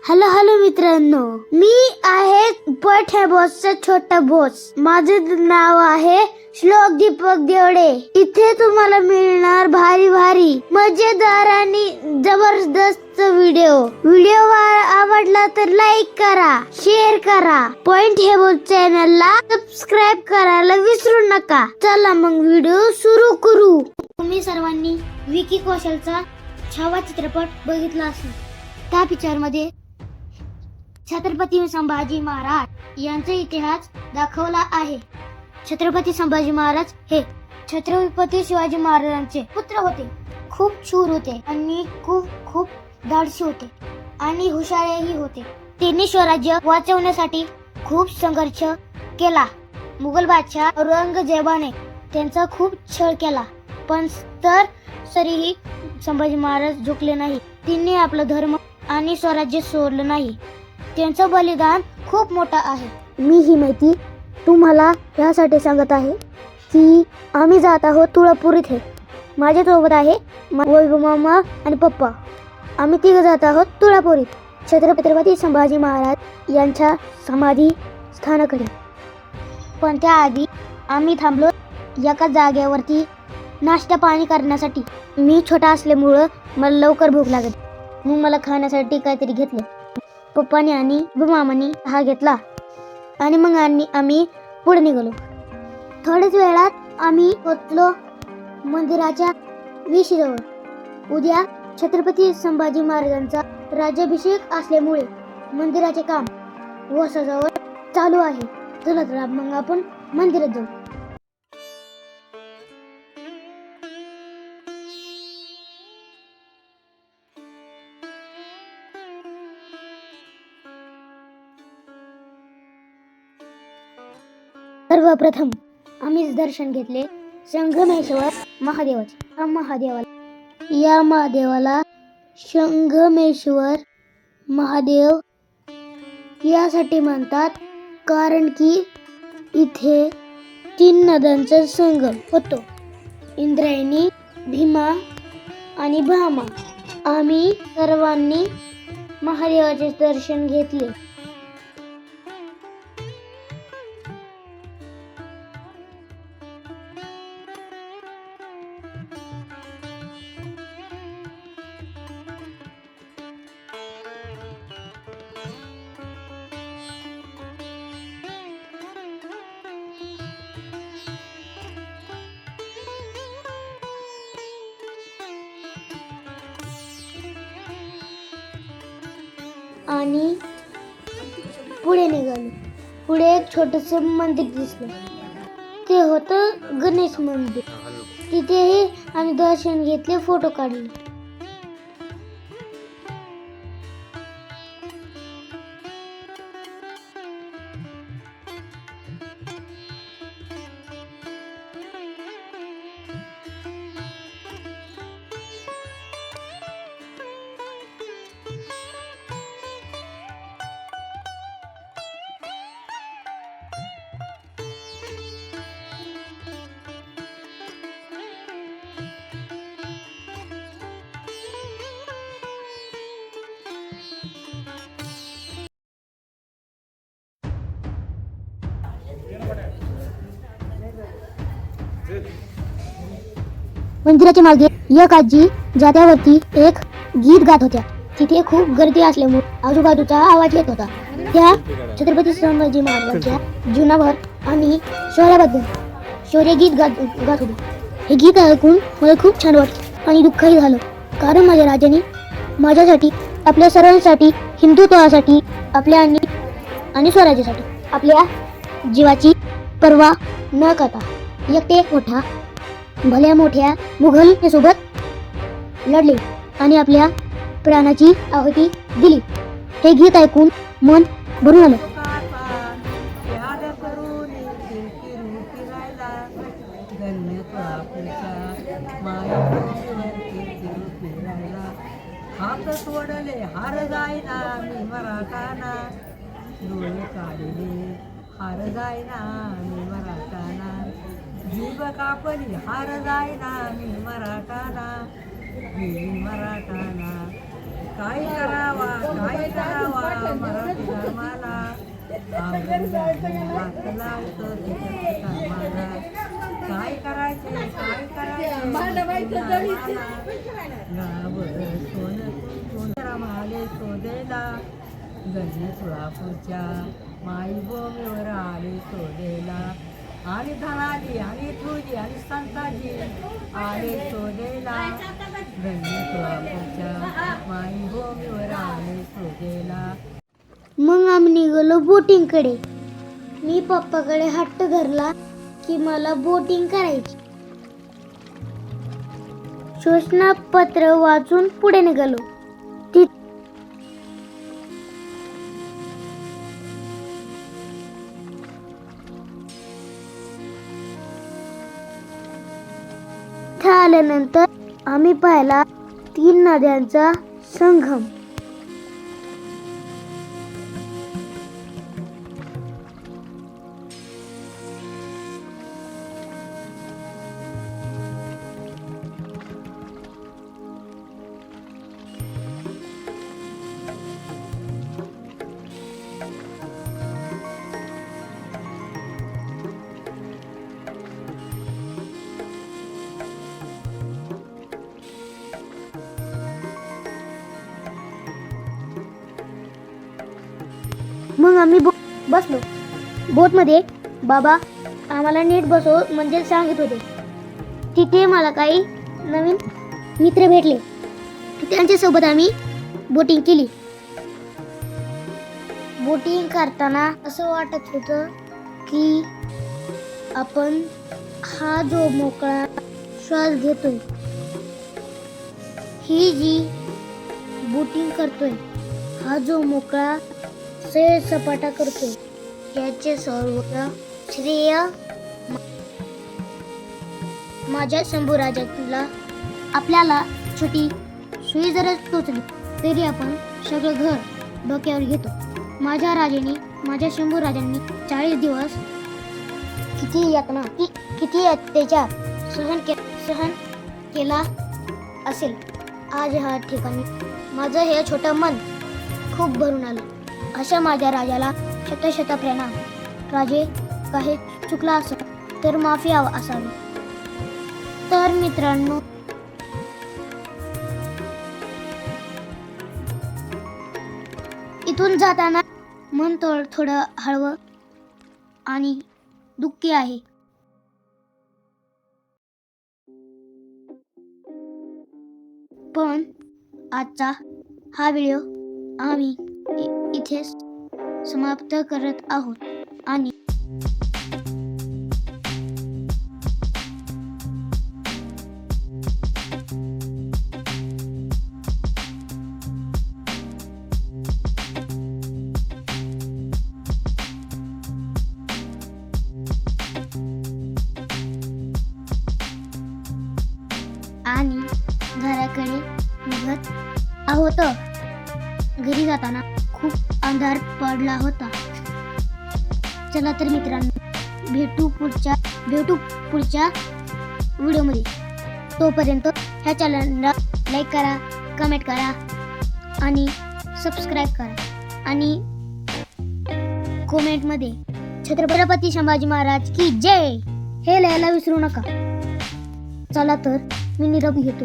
Hello hello मित्रांनो, मी आहे पठ्या बॉसचा छोटा बॉस. माझे नाव आहे श्लोक दीपक देवडे. इथे तुम्हाला मिळणार भारी भारी मजेदार आणि जबरदस्त व्हिडिओ आवडला तर लाईक करा, शेअर करा. पॉइंट हे बॉस चॅनलला सबस्क्राईब करायला विसरू नका. चला मग व्हिडिओ सुरू करू. तुम्ही सर्वांनी विकी कौशलचा छावा चित्रपट बघितला असेल. त्या पिक्चर मध्ये छत्रपती संभाजी महाराज यांचा इतिहास दाखवला आहे. छत्रपती संभाजी महाराज हे छत्रपती शिवाजी महाराजांचे पुत्र होते. खूप शूर होते आणि खूप धाडसी होते आणि हुशारही होते. त्यांनी स्वराज्य वाचवण्यासाठी खूप संघर्ष केला. मुघल बादशाह औरंगजेबाने त्यांचा खूप छळ केला, पण तरीही संभाजी महाराज झुकले नाही. त्यांनी आपला धर्म आणि स्वराज्य सोडलं नाही. त्यांचं बलिदान खूप मोठं आहे. मी ही माहिती तुम्हाला यासाठी सांगत आहे की आम्ही जात आहोत तुळजापूर इथे. माझ्या सोबत आहे वैभव मामा आणि पप्पा. आम्ही तिघ जात आहोत तुळजापूर इथे छत्रपती संभाजी महाराज यांच्या समाधी स्थानाकडे. पण त्याआधी आम्ही थांबलो एका जागेवरती नाश्ता पाणी करण्यासाठी. मी छोटा असल्यामुळं मला लवकर भूक लागली, मग मला खाण्यासाठी काहीतरी घेतलं. पप्पाने आणि मामाने हा घेतला आणि मग आम्ही पुढे निघालो. थोड्याच वेळात आम्ही पोचलो मंदिराच्या वेशीजवळ. उद्या छत्रपती संभाजी महाराजांचा राज्याभिषेक असल्यामुळे मंदिराचे काम व सजावट चालू आहे. चला तर मग आपण मंदिरात जाऊ. सर्वप्रथम आम्ही दर्शन घेतले संगमेश्वर महादेवाचे. या महादेवाला संगमेश्वर महादेव यासाठी म्हणतात कारण की इथे 3 नद्यांचा संगम होतो, इंद्रायणी, भीमा आणि भामा. आम्ही सर्वांनी महादेवाचे दर्शन घेतले. आणि पुढे निघालो. पुढे एक छोटस मंदिर दिसलं. ते होतं गणेश मंदिर. तिथेही आम्ही दर्शन घेतले, फोटो काढले. मंदिराच्या मागे एक आजी जात्यावरती एक गीत गात होत्या. तिथे खूप गर्दी असल्यामुळे आजूबाजूचा आवाज येत होता. त्या छत्रपती संभाजी महाराजांच्या जीवनावर आणि शौर्य गीत गात होते. हे गीत ऐकून मला खूप छान वाटलं आणि दुःखही झालं, कारण माझ्या राजाने माझ्यासाठी, आपल्या सर्वांसाठी, हिंदुत्वासाठी, आपल्या आणि स्वराज्यासाठी आपल्या जीवाची पर्वा न करता एकटे भल्या मोठ्या मुघल सोबत लढले आणि आपल्या प्राणाची आहुती दिली. हे गीत ऐकून मन भरून आलं. हात सोडले हार जायना मी मराठाना, डोळे काढले हार जायना मी मराठाना, जीव कापली हार जायना मी मराठाना, काय करावा काय करावा मराठी धर्माला आवडून हात लावतो तिच्यात कामाला काय करायचे काय करायचे गावावर सोनं कुंकून रमाले शोधेला गल्ली सोलापूरच्या माई भूमीवर आले शोधेला आणि धनाजी आणि तुझी आणि संताजी आले शोधेला गल्ली सोलापूरच्या माई भूमीवर आले शोधेला. मग आम्ही निघालो बोटिंग कडे. मी पप्पाकडे हट्ट धरला की मला बोटिंग करायची. सूचना पत्र वाचून पुढे निघालो. तिथे आल्यानंतर आम्ही पाहिला 3 नद्यांचा संगम. मग आम्ही बसलो. बोटमध्ये बाबा आम्हाला नीट बसव म्हणजे सांगत होते. तिथे मला काही नवीन मित्र भेटले. त्यांच्यासोबत आम्ही बोटिंग केली. बोटिंग करताना असं वाटत होतं की आपण हा जो मोकळा श्वास घेतोय, ही जी बोटिंग करतोय, हा जो मोकळा सैर सपाटा करतोय, याचे सर्व श्रेय माझ्या शंभूराजाला. आपल्याला छोटी सुई जर टोचली तरी आपण सगळं घर डोक्यावर घेतो. माझ्या राजाने, माझ्या शंभूराजांनी 40 दिवस किती यातना किती अत्याचार सहन केला असेल. आज ह्या ठिकाणी माझं हे छोटं मन खूप भरून आलं. अशा माझ्या राजाला शत प्रणाम. राजे, काही चुकला असेल तर माफी असावी. तर मित्रांनो, इथून जाताना मन थोडं हळवं आणि दुःखी आहे. पण आजचा हा व्हिडिओ आम्ही इथेच समाप्त करत आहोत. आणि घराकडे निघत आहोत. घरी जाताना खूप अंधार पडला होता. चला तर मित्रांनो, भेटू पुढच्या व्हिडिओमध्ये. तोपर्यंत ह्या चॅनलला लाईक करा, कमेंट करा आणि सबस्क्राईब करा. आणि कमेंटमध्ये छत्रपती संभाजी महाराज की जय हे लिहायला विसरू नका. चला तर मी निरोप घेतो.